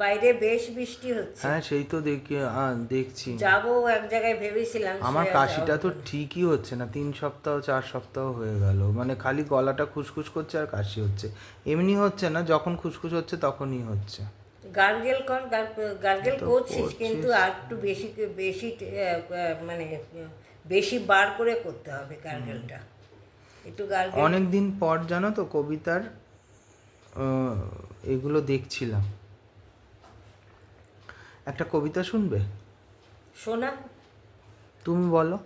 বাইরে বেশ বৃষ্টি হচ্ছে। হ্যাঁ সেই তো দেখছি। যাবো এক জায়গায় ভেবেছিলাম, আমার সে আর যাওয়া কাশিটা তো হলো না। ঠিকই হচ্ছে না, 3 সপ্তাহ 4 সপ্তাহ হয়ে গেল, মানে খালি গলাটা খুসখুস করছে আর কাশি হচ্ছে। এমনি হচ্ছে না, যখন খুসখুস হচ্ছে তখনই হচ্ছে। গার্গেল কর, গার্গেল তো করছিস, কিন্তু করছিস। আর একটু বেশি বেশি মানে বেশি বার করে করতে হবে গার্গেলটা। একটু গার্গেল। অনেক দিন পর জানো তো কবিতার এগুলো দেখছিলাম। একটা কবিতা শুনবে? শোনা। তুমি বলো।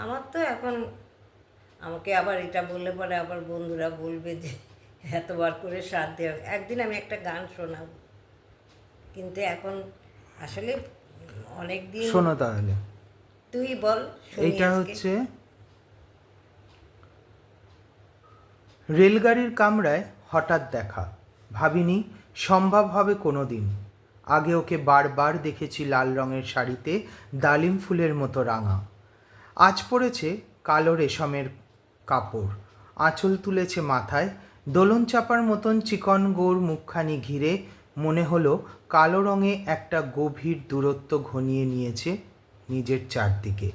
আমার তো এখন, আমাকে আবার এটা বললে পরে আবার বন্ধুরা বলবে যে এতবার করে সাথ দেওয়া। একদিন আমি একটা গান শোনাবো, কিন্তু এখন আসলে অনেক দিন। শোনো তাহলে। তুই বল, শুনি এইটা আজকে। হচ্ছে, রেলগাড়ির কামরায় হঠাৎ দেখা, ভাবিনি সম্ভব হবে কোনো দিন। আগে ওকে বারবার দেখেছি লাল রঙের শাড়িতে ডালিম ফুলের মতো রাঙা। আজ পড়েছে কালো রেশমের কাপড়, আঁচল তুলেছে মাথায়, দোলন চাপার মতন চিকন গোর মুখখানি ঘিরে মনে হলো কালো রঙে একটা গভীর দূরত্ব ঘনিয়ে নিয়েছে নিজের চারদিকে।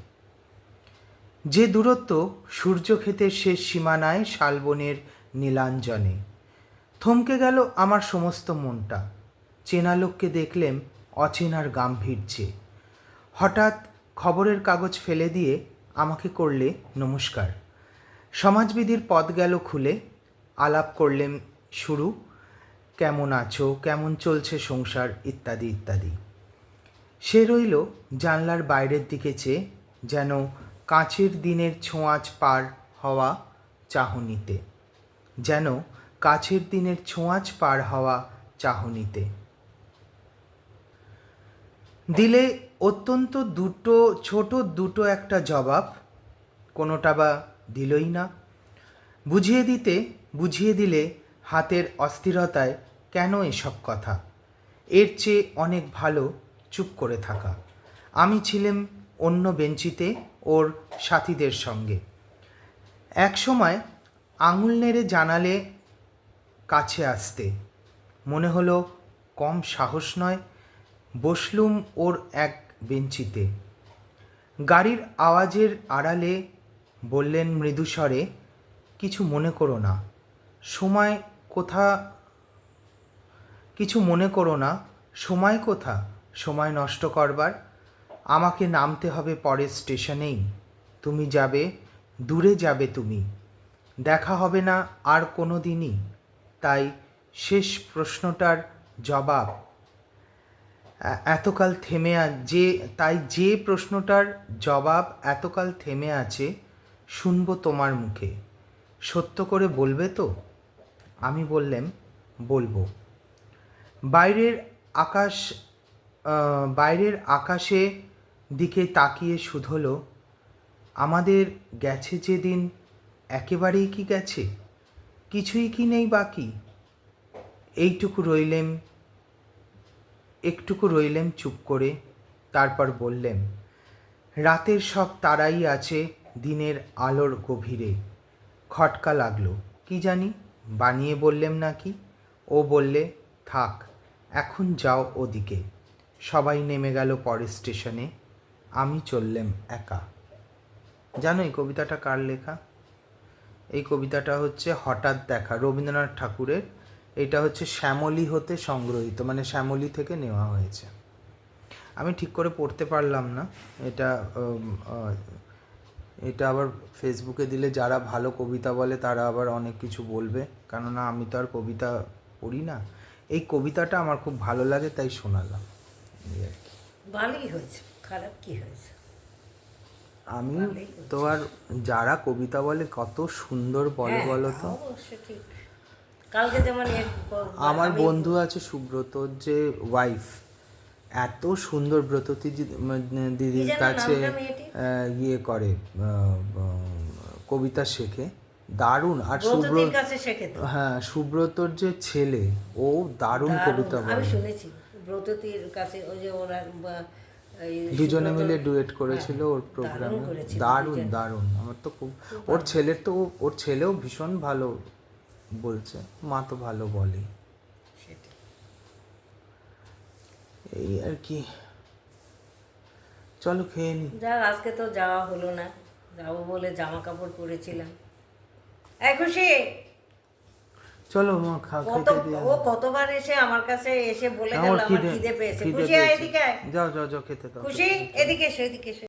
যে দূরত্ব সূর্যক্ষেতের শেষ সীমানায় শালবনের নীলাঞ্জনে। থমকে গেল আমার সমস্ত মনটা। চেনা লোককে দেখলেম অচেনার গাম্ভীর্যে। হঠাৎ খবরের কাগজ ফেলে দিয়ে আমাকে করলে নমস্কার। সমাজবিধির পথ গেল খুলে, আলাপ করলেম শুরু, কেমন আছো, কেমন চলছে সংসার, ইত্যাদি ইত্যাদি। সে রইল জানলার বাইরের দিকে চেয়ে, যেন কাছের দিনের ছোঁয়াচ পার হওয়া চাহনিতে, যেন কাছের দিনের ছোঁয়াচ পার হওয়া চাহনিতে। দিলে অত্যন্ত ছোট একটা জবাব, কোনোটা বা দিলই না। বুঝিয়ে দিলে হাতের অস্থিরতায় কেন এসব কথা, এর চেয়ে অনেক ভালো চুপ করে থাকা। আমি ছিলাম অন্য বেঞ্চিতে ওর সাথীদের সঙ্গে। এক সময় আঙুল নেড়ে জানালে কাছে আসতে, মনে হলো কম সাহস নয়। বসলুম ওর এক বেঞ্চিতে। গাড়ির আওয়াজের আড়ালে বললেন মৃদুস্বরে, কিছু মনে করো না, সময় কোথা কিছু মনে করো না, সময় কোথা সময় নষ্ট করবার। আমাকে নামতে হবে পরের স্টেশনেই। তুমি যাবে, দূরে যাবে তুমি, দেখা হবে না আর কোনো দিনই। তাই শেষ প্রশ্নটার জবাব এতকাল থেমে যে প্রশ্নটার জবাব এতকাল থেমে আছে, শুনবো তোমার মুখে। সত্য করে বলবে তো? আমি বললাম, বলবো। বাইরের আকাশ বাইরের আকাশে দিকে তাকিয়ে শুধলো, আমাদের গেছে যেদিন একেবারেই কি গেছে, কিছুই কি নেই বাকি। একটুকু রইলেম চুপ করে, তারপর বললেম, রাতের সব তারাই আছে দিনের আলোর গভীরে। খটকা লাগলো, কি জানি বানিয়ে বললেম নাকি। ও বললে, থাক এখন যাও ওদিকে। সবাই নেমে গেল পরের স্টেশনে, আমি চললাম একা। জানো এই কবিতাটা কার লেখা? এই কবিতাটা হচ্ছে হঠাৎ দেখা, রবীন্দ্রনাথ ঠাকুরের। এটা হচ্ছে শ্যামলী হতে সংগ্রহীত, মানে শ্যামলী থেকে নেওয়া হয়েছে। আমি ঠিক করে পড়তে পারলাম না এটা। এটা আবার ফেসবুকে দিলে যারা ভালো কবিতা বলে তারা আবার অনেক কিছু বলবে, কেননা আমি তো আর কবিতা পড়ি না। এই কবিতাটা আমার খুব ভালো লাগে তাই শোনালাম, এই আর কি। ভালোই হয়েছে, খারাপ কি হয়েছে? আমি ভালোই তো হয়েছে। আর, যারা কবিতা বলে কত সুন্দর বলে হ্যাঁ, বলো তা তো। অবশ্য ঠিক। কালকে যেমন আমার আমি বন্ধু আছে সুব্রতর যে ওয়াইফ, এত সুন্দর ব্রততী কি দিদির যেন কাছে নামটা মেয়েটি, ইয়ে করে, কবিতা শেখে, দারুণ। আর ব্রততীর কাছে শেখে তো। হ্যাঁ সুব্রতর যে ছেলে, ও দারুণ দারুণ, কবিতা আমি বলে। শুনেছি ব্রততীর কাছে ওই যে ওরা এই দুজনে সুব্রত। মিলে ডুয়েট হ্যাঁ, করেছিল ওর দারুণ প্রোগ্রামে। করেছিল দারুণ দুজনে। দারুণ, আমার তো খুব। খুব ওর ভালো ছেলের হয়েছে তো, ওর ছেলেও ভীষণ ভালো বলছে, মা তো ভালো বলে। সেটা। এই আর কি, চলো খেয়ে নি। যাক, আজকে তো যাওয়া হলো না, যাবো বলে জামা কাপড় পরেছিলাম। এই খুশি, চলো মা, কত খেতে দিয়ে ও কতবার এসে আমার কাছে এসে বলে গেল আমার আমার খিদে পেয়েছে। খিদে খুশি, আয় পেয়েছে। এদিকে আয়। যাও যাও যাও খেতে দাও। খুশি, এদিকে এসো, এদিকে এসো।